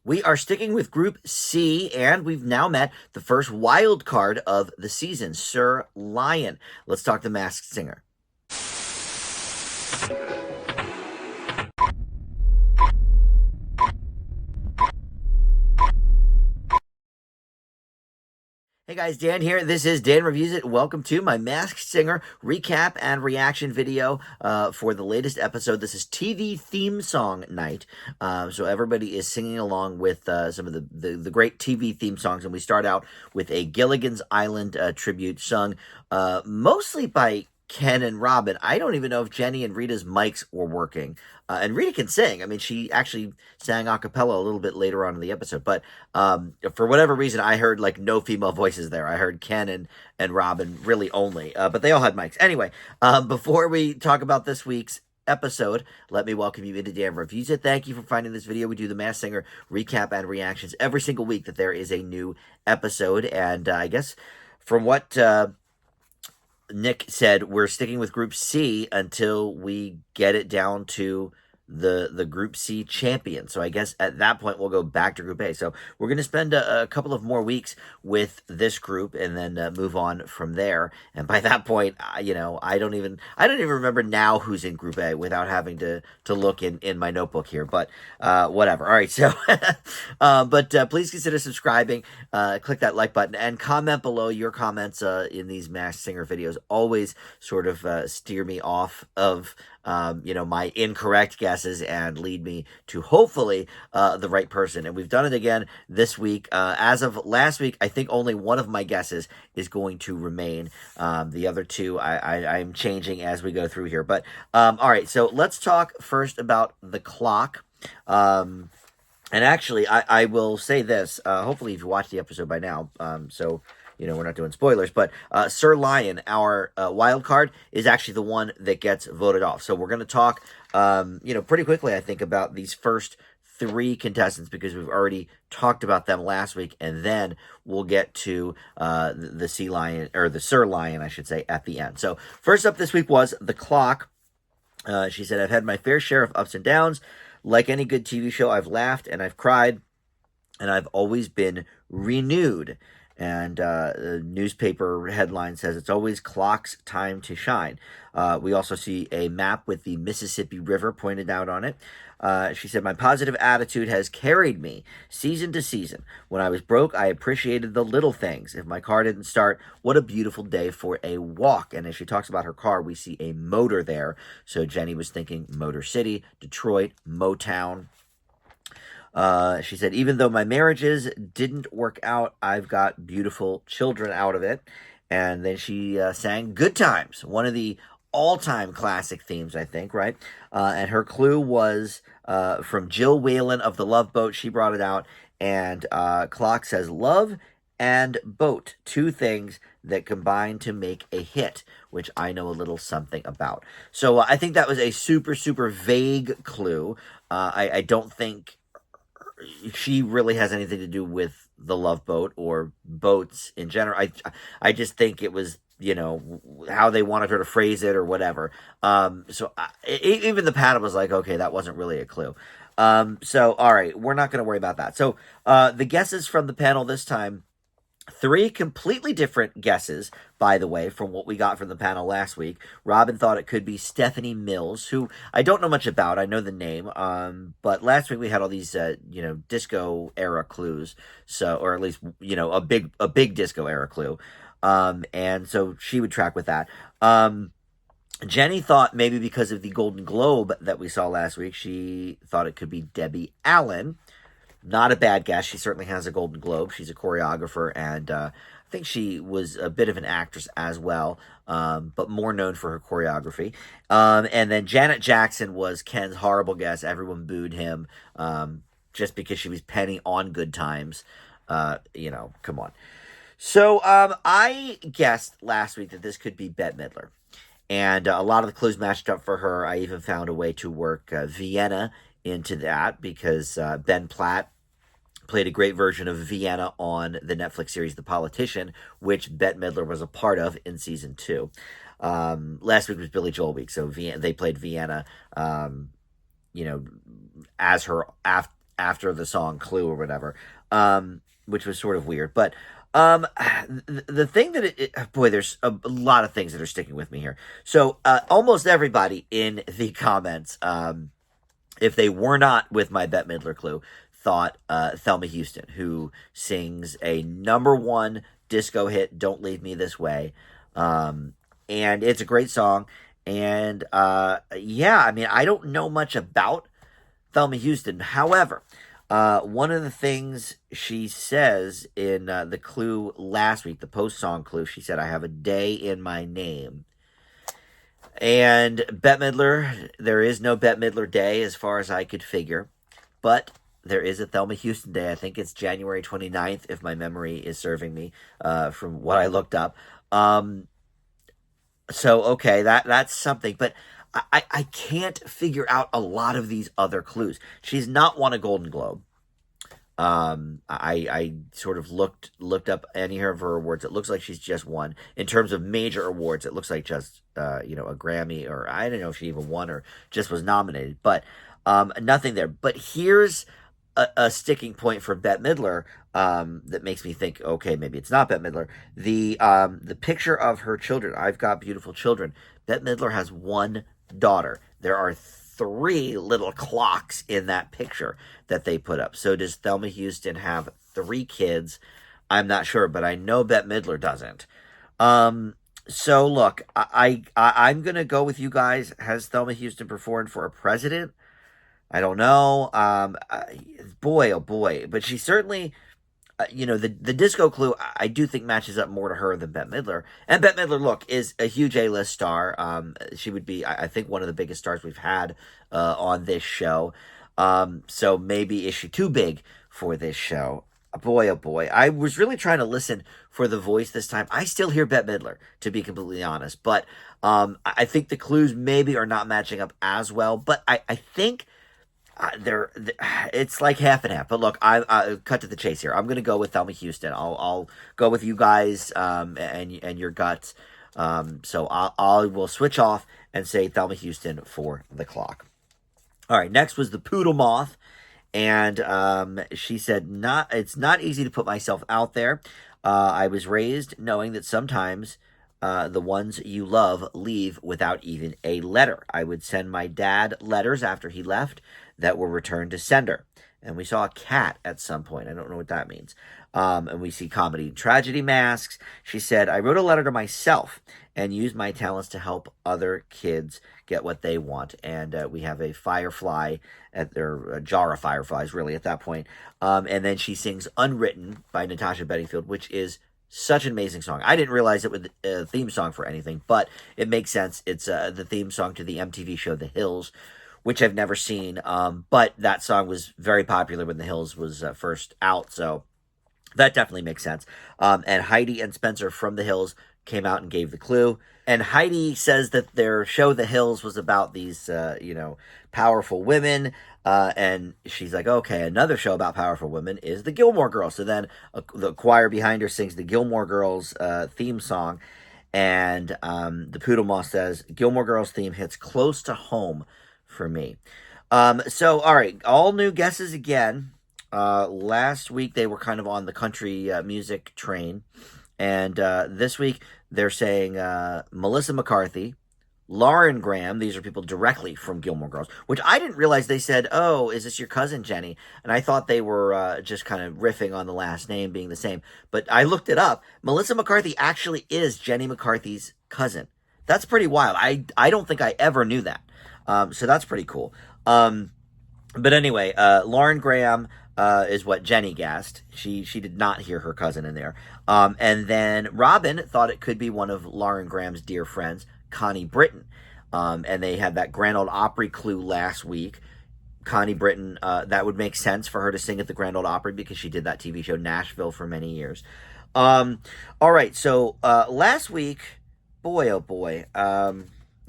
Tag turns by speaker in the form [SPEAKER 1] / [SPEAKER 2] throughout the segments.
[SPEAKER 1] We are sticking with Group C, and we've now met the first wild card of the season, Sir Lion. Let's talk the Masked Singer. Hey guys, Dan here. This is Dan Reviews It. Welcome to my Masked Singer recap and reaction video for the latest episode. This is TV theme song night. So everybody is singing along with some of the great TV theme songs. And we start out with a Gilligan's Island tribute sung mostly by Ken and Robin. I don't even know if Jenny and Rita's mics were working. And Rita can sing. I mean, she actually sang a cappella a little bit later on in the episode. But for whatever reason, I heard like no female voices there. I heard Ken and Robin really only. But they all had mics. Anyway, before we talk about this week's episode, let me welcome you into Dan Reviews It. Thank you for finding this video. We do the Masked Singer recap and reactions every single week that there is a new episode. And I guess from what Nick said, we're sticking with Group C until we get it down to the Group C champion. So I guess at that point we'll go back to Group A. So we're going to spend a couple of more weeks with this group and then move on from there. And by that point, I don't even remember now who's in Group A without having to look in my notebook here. But whatever. All right. So, but please consider subscribing. Click that like button and comment below. Your comments in these Masked Singer videos always sort of steer me off of my incorrect guesses and lead me to hopefully the right person. And we've done it again this week. As of last week, I think only one of my guesses is going to remain. The other two I'm changing as we go through here. But all right, so let's talk first about the clock. And actually, I will say this. Hopefully, you've watched the episode by now. So we're not doing spoilers, but Sir Lion, our wild card, is actually the one that gets voted off. So we're going to talk, pretty quickly, I think, about these first three contestants because we've already talked about them last week, and then we'll get to the Sea Lion, or the Sir Lion, I should say, at the end. So first up this week was the clock. She said, "I've had my fair share of ups and downs. Like any good TV show, I've laughed and I've cried, and I've always been renewed." And the newspaper headline says, "It's always clock's time to shine." We also see a map with the Mississippi River pointed out on it. She said, "My positive attitude has carried me season to season. When I was broke, I appreciated the little things. If my car didn't start, what a beautiful day for a walk." And as she talks about her car, we see a motor there. So Jenny was thinking Motor City, Detroit, Motown. She said, "Even though my marriages didn't work out, I've got beautiful children out of it." And then she sang Good Times, one of the all-time classic themes, I think, right? And her clue was from Jill Whalen of The Love Boat. She brought it out. And Clock says, "Love and boat, two things that combine to make a hit," which I know a little something about. So I think that was a super, super vague clue. I don't think she really has anything to do with the Love Boat or boats in general. I just think it was, how they wanted her to phrase it or whatever. So even the panel was like, okay, that wasn't really a clue. So, all right, we're not going to worry about that. So the guesses from the panel this time, three completely different guesses, by the way, from what we got from the panel last week. Robin thought it could be Stephanie Mills, who I don't know much about. I know the name, but last week we had all these, disco era clues. So, or at least, a big disco era clue. And so she would track with that. Jenny thought maybe because of the Golden Globe that we saw last week, she thought it could be Debbie Allen. Not a bad guess. She certainly has a Golden Globe. She's a choreographer, and I think she was a bit of an actress as well, but more known for her choreography. And then Janet Jackson was Ken's horrible guess. Everyone booed him just because she was Penny on Good Times. Come on. So I guessed last week that this could be Bette Midler. And a lot of the clues matched up for her. I even found a way to work Vienna into that because Ben Platt played a great version of Vienna on the Netflix series The Politician, which Bette Midler was a part of in season 2. Last week was Billy Joel week, so they played Vienna, as her after the song Clue or whatever, which was sort of weird. But the thing that boy, there's a lot of things that are sticking with me here. So almost everybody in the comments, if they were not with my Bette Midler clue, thought Thelma Houston, who sings a #1 disco hit, "Don't Leave Me This Way," and it's a great song. And yeah, I mean, I don't know much about Thelma Houston. However, one of the things she says in the clue last week, the post-song clue, she said, "I have a day in my name." And Bette Midler, there is no Bette Midler Day as far as I could figure, but there is a Thelma Houston Day. I think it's January 29th, if my memory is serving me, from what I looked up. So, okay, that's something, but I can't figure out a lot of these other clues. She's not won a Golden Globe. I sort of looked up any of her awards. It looks like she's just won. In terms of major awards, it looks like just, a Grammy, or I don't know if she even won or just was nominated, but nothing there. But here's a sticking point for Bette Midler that makes me think, okay, maybe it's not Bette Midler. The picture of her children, "I've got beautiful children." Bette Midler has one daughter. There are 3 little clocks in that picture that they put up. So does Thelma Houston have 3 kids? I'm not sure, but I know Bette Midler doesn't. So look, I'm gonna go with you guys. Has Thelma Houston performed for a president? I don't know. Boy, oh boy. But she certainly, the disco clue, I do think matches up more to her than Bette Midler. And Bette Midler, look, is a huge A-list star. She would be, I think, one of the biggest stars we've had on this show. So maybe is she too big for this show? Boy, oh boy. I was really trying to listen for the voice this time. I still hear Bette Midler, to be completely honest. But I think the clues maybe are not matching up as well. But I think... it's like half and half. But look, I cut to the chase here. I'm going to go with Thelma Houston. I'll go with you guys and your guts. So I will switch off and say Thelma Houston for the clock. All right, next was the Poodle Moth, and she said, it's not easy to put myself out there. I was raised knowing that sometimes the ones you love leave without even a letter. I would send my dad letters after he left that were returned to sender. And we saw a cat at some point. I don't know what that means. And we see comedy and tragedy masks. She said, I wrote a letter to myself and used my talents to help other kids get what they want. And we have a firefly, a jar of fireflies, really, at that point. And then she sings Unwritten by Natasha Bedingfield, which is such an amazing song. I didn't realize it was a theme song for anything, but it makes sense. It's the theme song to the MTV show The Hills, which I've never seen. But that song was very popular when The Hills was first out, so that definitely makes sense. And Heidi and Spencer from The Hills came out and gave the clue. And Heidi says that their show The Hills was about these, powerful women. And she's like, okay, another show about powerful women is the Gilmore Girls. So then the choir behind her sings the Gilmore Girls theme song. And the Poodle Moth says, Gilmore Girls theme hits close to home for me. So, all right, all new guesses again. Last week they were kind of on the country music train. And this week they're saying Melissa McCarthy, Lauren Graham. These are people directly from Gilmore Girls, which I didn't realize they said, oh, is this your cousin, Jenny? And I thought they were just kind of riffing on the last name being the same. But I looked it up. Melissa McCarthy actually is Jenny McCarthy's cousin. That's pretty wild. I don't think I ever knew that. So that's pretty cool. But anyway, Lauren Graham is what Jenny guessed. She did not hear her cousin in there. And then Robin thought it could be one of Lauren Graham's dear friends, Connie Britton. And they had that Grand Ole Opry clue last week. Connie Britton, that would make sense for her to sing at the Grand Ole Opry because she did that TV show Nashville for many years. All right, so last week, boy, oh boy, I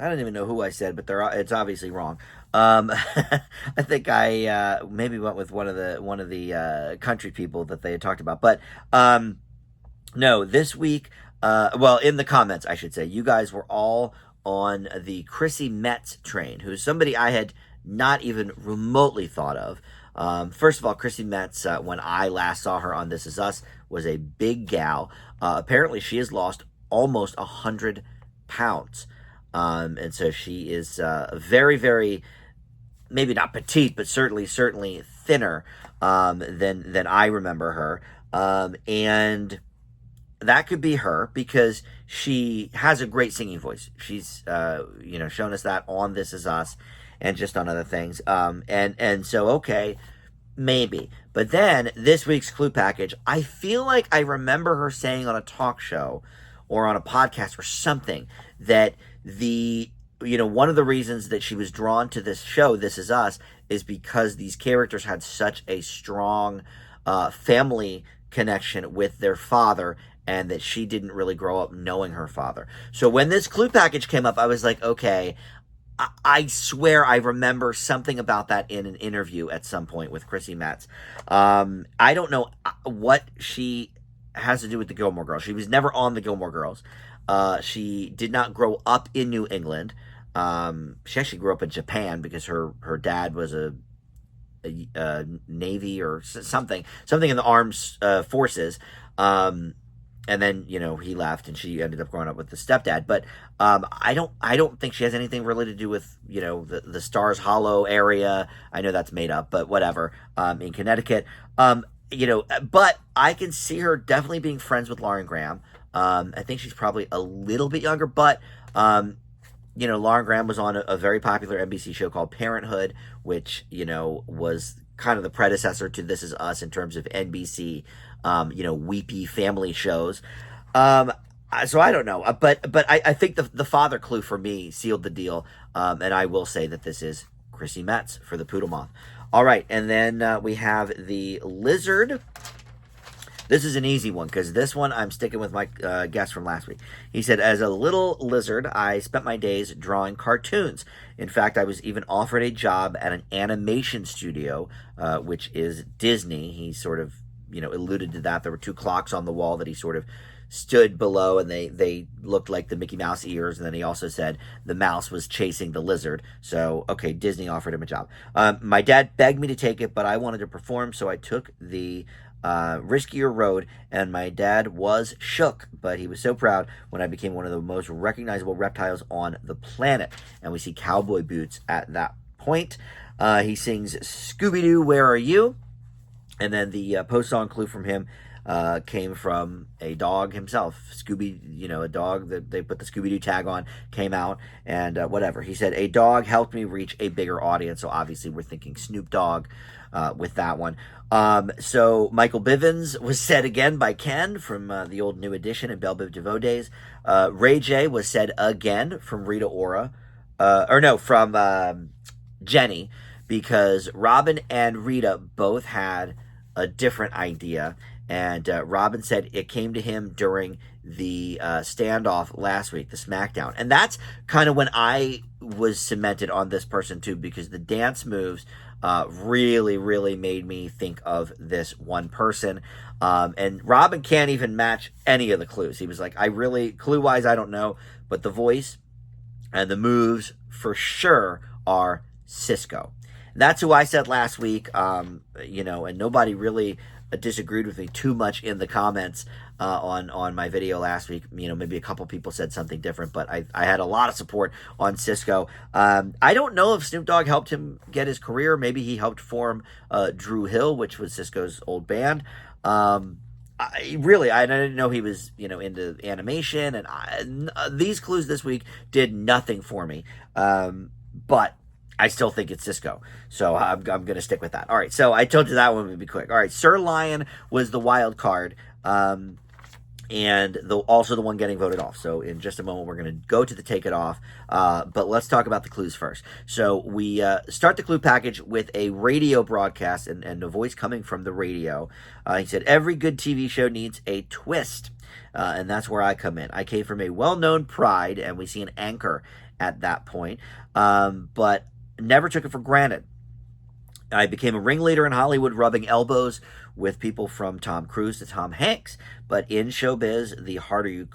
[SPEAKER 1] don't even know who I said, but it's obviously wrong. I think I maybe went with one of the country people that they had talked about. But no, this week, well, in the comments, I should say, you guys were all on the Chrissy Metz train, who's somebody I had not even remotely thought of. First of all, Chrissy Metz, when I last saw her on This Is Us, was a big gal. Apparently, she has lost almost 100 pounds. And so she is very, very, maybe not petite, but certainly thinner than I remember her. And that could be her because she has a great singing voice. She's shown us that on This Is Us and just on other things. And so okay, maybe. But then this week's clue package, I feel like I remember her saying on a talk show or on a podcast or something that one of the reasons that she was drawn to this show, This Is Us, is because these characters had such a strong family connection with their father, and that she didn't really grow up knowing her father. So when this clue package came up, I was like, okay, I swear I remember something about that in an interview at some point with Chrissy Metz. I don't know what she has to do with the Gilmore Girls. She was never on the Gilmore Girls. She did not grow up in New England. She actually grew up in Japan because her dad was a Navy or something in the armed forces. And then, he left and she ended up growing up with the stepdad. But I don't think she has anything really to do with, the Stars Hollow area. I know that's made up, but whatever, in Connecticut. But I can see her definitely being friends with Lauren Graham. I think she's probably a little bit younger, but, Lauren Graham was on a very popular NBC show called Parenthood, which, was kind of the predecessor to This Is Us in terms of NBC, weepy family shows. So I don't know, but I think the father clue for me sealed the deal. And I will say that this is Chrissy Metz for the Poodle Moth. All right. And then we have the lizard. This is an easy one because this one I'm sticking with my guest from last week. He said, as a little lizard, I spent my days drawing cartoons. In fact, I was even offered a job at an animation studio, which is Disney. He sort of, alluded to that. There were two clocks on the wall that he sort of stood below, and they looked like the Mickey Mouse ears. And then he also said the mouse was chasing the lizard. So, okay, Disney offered him a job. My dad begged me to take it, but I wanted to perform, so I took the riskier road, and my dad was shook, but he was so proud when I became one of the most recognizable reptiles on the planet. And we see cowboy boots at that point. He sings Scooby-Doo, Where Are You? And then the post-song clue from him came from a dog himself. Scooby, a dog that they put the Scooby-Doo tag on, came out, and whatever. He said, a dog helped me reach a bigger audience. So obviously we're thinking Snoop Dogg with that one. So Michael Bivins was said again by Ken from the old New Edition and Belle Biv DeVoe days. Ray J was said again from Rita Ora. From Jenny, because Robin and Rita both had a different idea. And Robin said it came to him during the standoff last week, the SmackDown. And that's kind of when I was cemented on this person too, because the dance moves really made me think of this one person. And Robin can't even match any of the clues. He was like, clue-wise, I don't know, but the voice and the moves for sure are Cisco. That's who I said last week, and nobody really disagreed with me too much in the comments on my video last week. Maybe a couple people said something different, but I had a lot of support on Cisco. I don't know if Snoop Dogg helped him get his career. Maybe he helped form Drew Hill, which was Cisco's old band. I didn't know he was, into animation, and these clues this week did nothing for me. But I still think it's Cisco, so I'm going to stick with that. All right, so I told you that one would be quick. All right, Sir Lion was the wild card, and also the one getting voted off. So in just a moment, we're going to go to the take it off, but let's talk about the clues first. So we start the clue package with a radio broadcast and a voice coming from the radio. He said, every good TV show needs a twist, and that's where I come in. I came from a well-known pride, and we see an anchor at that point, but never took it for granted. I became a ringleader in Hollywood, rubbing elbows with people from Tom Cruise to Tom Hanks. But in showbiz, the higher you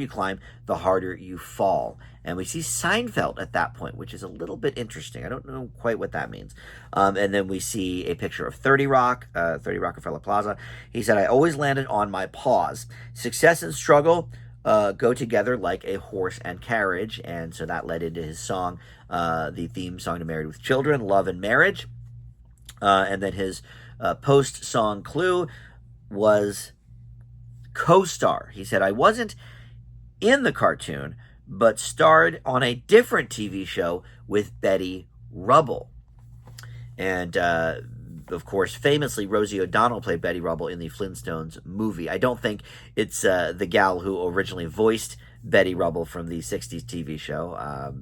[SPEAKER 1] climb, the harder you fall. And we see Seinfeld at that point, which is a little bit interesting. I don't know quite what that means. And then we see a picture of 30 Rock, 30 Rockefeller Plaza. He said, I always landed on my paws. Success and struggle go together like a horse and carriage. And so that led into his song, the theme song to Married with Children, Love and Marriage. And then his post-song clue was co-star. He said, I wasn't in the cartoon, but starred on a different TV show with Betty Rubble. And, of course, famously, Rosie O'Donnell played Betty Rubble in the Flintstones movie. I don't think it's the gal who originally voiced Betty Rubble from the 60s TV show.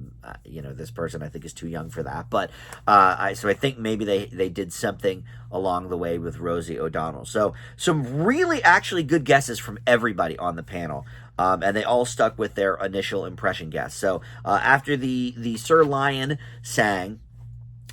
[SPEAKER 1] This person I think is too young for that. But so I think maybe they did something along the way with Rosie O'Donnell. So some really actually good guesses from everybody on the panel. And they all stuck with their initial impression guess. So after the Sir Lion sang,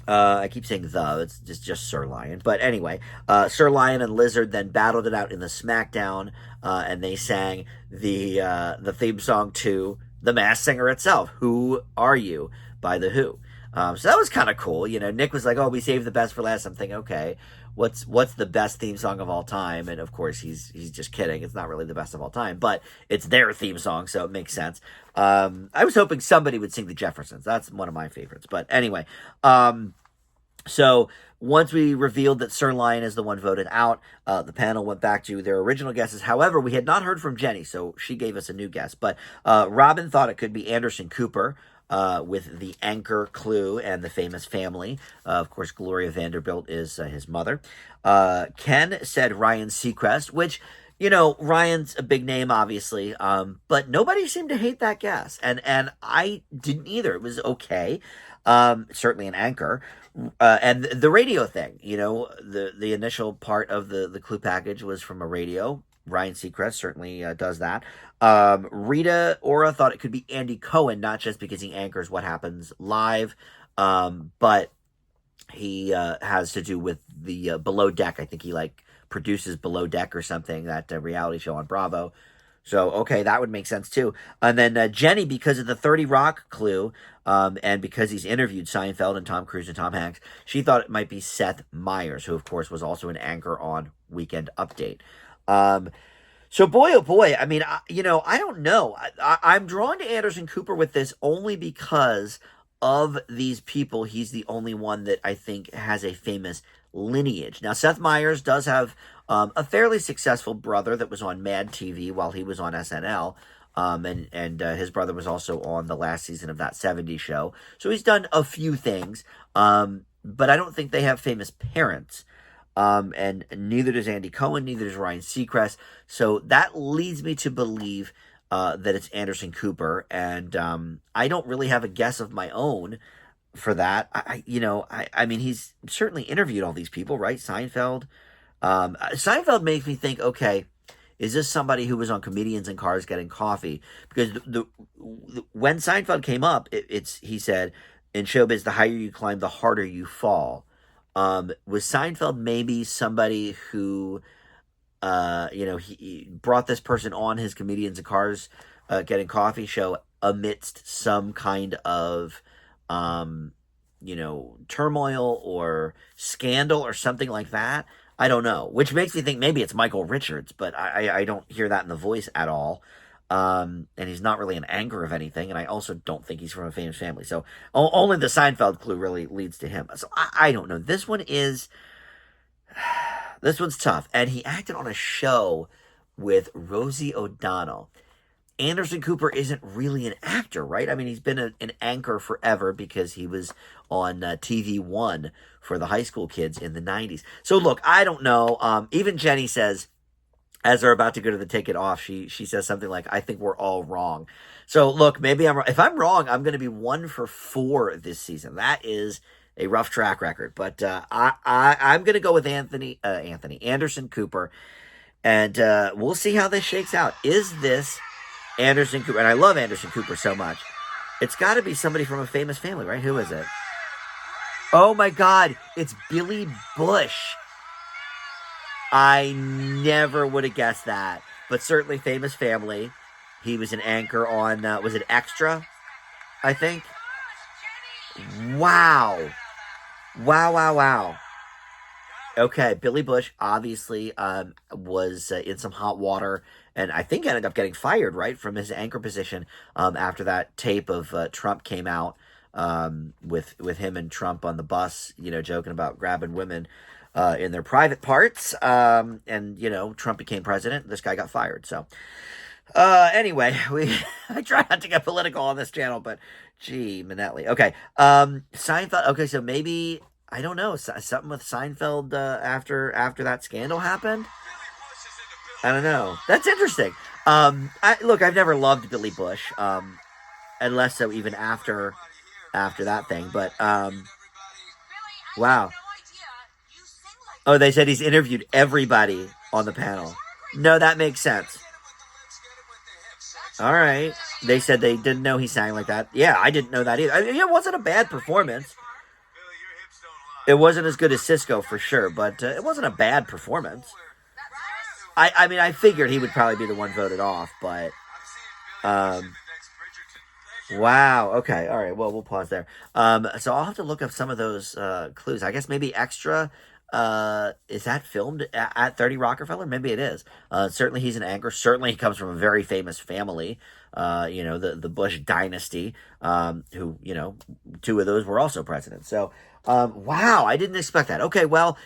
[SPEAKER 1] I keep saying it's just Sir Lion. But anyway, Sir Lion and Lizard then battled it out in the SmackDown, and they sang the theme song to The Masked Singer itself, Who Are You, by The Who. So that was kind of cool. Nick was like, oh, we saved the best for last. I'm thinking, okay, what's the best theme song of all time? And of course, he's just kidding. It's not really the best of all time, but it's their theme song, so it makes sense. I was hoping somebody would sing The Jeffersons. That's one of my favorites. But anyway, so once we revealed that Sir Lion is the one voted out, the panel went back to their original guesses. However, we had not heard from Jenny, so she gave us a new guess. But Robin thought it could be Anderson Cooper, with the anchor clue and the famous family. Of course, Gloria Vanderbilt is his mother. Ken said Ryan Seacrest, which, Ryan's a big name, obviously, but nobody seemed to hate that guess. And I didn't either. It was okay. Certainly an anchor. And the radio thing, the initial part of the clue package was from a radio. Ryan Seacrest certainly does that. Rita Ora thought it could be Andy Cohen, not just because he anchors What Happens Live, but he has to do with the Below Deck. I think he produces Below Deck or something, that reality show on Bravo. So, okay, that would make sense too. And then Jenny, because of the 30 Rock clue, and because he's interviewed Seinfeld and Tom Cruise and Tom Hanks, she thought it might be Seth Meyers, who, of course, was also an anchor on Weekend Update. So boy, oh boy, I mean, I don't know. I'm drawn to Anderson Cooper with this only because of these people. He's the only one that I think has a famous lineage. Now, Seth Meyers does have a fairly successful brother that was on Mad TV while he was on SNL. And his brother was also on the last season of That 70s Show. So he's done a few things, but I don't think they have famous parents. And neither does Andy Cohen, neither does Ryan Seacrest. So that leads me to believe that it's Anderson Cooper. And I don't really have a guess of my own for that. I mean, he's certainly interviewed all these people, right? Seinfeld. Seinfeld makes me think, okay, is this somebody who was on Comedians in Cars Getting Coffee? Because when Seinfeld came up, he said, in showbiz, the higher you climb, the harder you fall. Was Seinfeld maybe somebody who, he brought this person on his Comedians in Cars Getting Coffee show amidst some kind of, turmoil or scandal or something like that? I don't know, which makes me think maybe it's Michael Richards, but I don't hear that in the voice at all. And he's not really an anchor of anything, and I also don't think he's from a famous family. So only the Seinfeld clue really leads to him. So I don't know. This one's tough. And he acted on a show with Rosie O'Donnell. Anderson Cooper isn't really an actor, right? I mean, he's been an anchor forever because he was on TV One for the high school kids in the 90s. So look, I don't know. Even Jenny says, as they're about to go to the Take It Off, she says something like, I think we're all wrong. So look, maybe I'm wrong. If I'm wrong, I'm going to be 1 for 4 this season. That is a rough track record. But I'm going to go with Anderson Cooper. And we'll see how this shakes out. Is this Anderson Cooper? And I love Anderson Cooper so much. It's got to be somebody from a famous family, right? Who is it? Oh my God, it's Billy Bush. I never would have guessed that, but certainly Famous Family. He was an anchor on, was it Extra, I think? Wow. Wow, wow, wow. Okay, Billy Bush obviously was in some hot water, and I think ended up getting fired, right, from his anchor position after that tape of Trump came out with him and Trump on the bus, joking about grabbing women in their private parts, and Trump became president. This guy got fired. So anyway, we I try not to get political on this channel, but gee, Manelli. Okay, Seinfeld. Okay, so maybe I don't know something with Seinfeld after that scandal happened. I don't know. That's interesting. Look, I've never loved Billy Bush, and less so even after that thing. But wow. Oh, they said he's interviewed everybody on the panel. No, that makes sense. All right. They said they didn't know he sang like that. Yeah, I didn't know that either. I mean, it wasn't a bad performance. It wasn't as good as Cisco for sure, but it wasn't a bad performance. I mean, I figured he would probably be the one voted off, but wow. Okay. All right. Well, we'll pause there. So I'll have to look up some of those clues. I guess maybe Extra. Is that filmed at 30 Rockefeller? Maybe it is. Certainly he's an anchor. Certainly he comes from a very famous family. The Bush dynasty. Who two of those were also presidents. So, wow, I didn't expect that. Okay, well.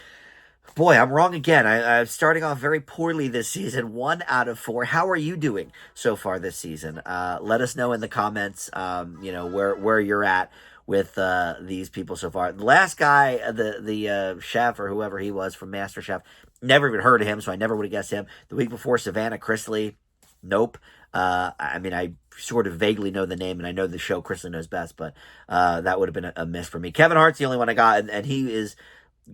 [SPEAKER 1] Boy, I'm wrong again. I'm starting off very poorly this season. 1 out of 4. How are you doing so far this season? Let us know in the comments, where you're at with these people so far. The last guy, the chef or whoever he was from MasterChef, never even heard of him, so I never would have guessed him. The week before, Savannah Chrisley, nope. I mean, I sort of vaguely know the name, and I know the show Chrisley Knows Best, but that would have been a miss for me. Kevin Hart's the only one I got, and he is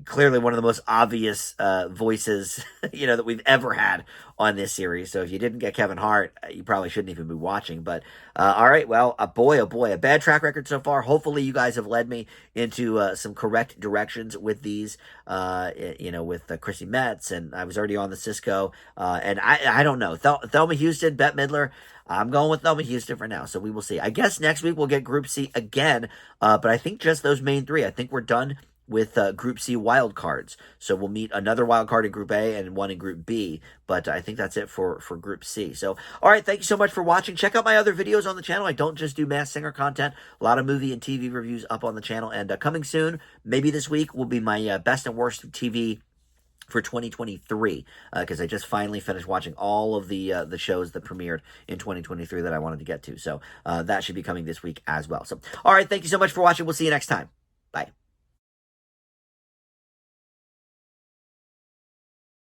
[SPEAKER 1] clearly one of the most obvious voices, that we've ever had on this series. So if you didn't get Kevin Hart, you probably shouldn't even be watching. But all right, well, oh boy, a bad track record so far. Hopefully you guys have led me into some correct directions with these, with Chrissy Metz, and I was already on the Cisco. And I don't know. Thelma Houston, Bette Midler. I'm going with Thelma Houston for now, so we will see. I guess next week we'll get Group C again, but I think just those main 3. I think we're done with Group C wild cards. So we'll meet another wild card in Group A and one in Group B. But I think that's it for Group C. So, all right, thank you so much for watching. Check out my other videos on the channel. I don't just do Masked Singer content. A lot of movie and TV reviews up on the channel. And coming soon, maybe this week, will be my best and worst TV for 2023, because I just finally finished watching all of the shows that premiered in 2023 that I wanted to get to. So that should be coming this week as well. So, all right, thank you so much for watching. We'll see you next time. Bye.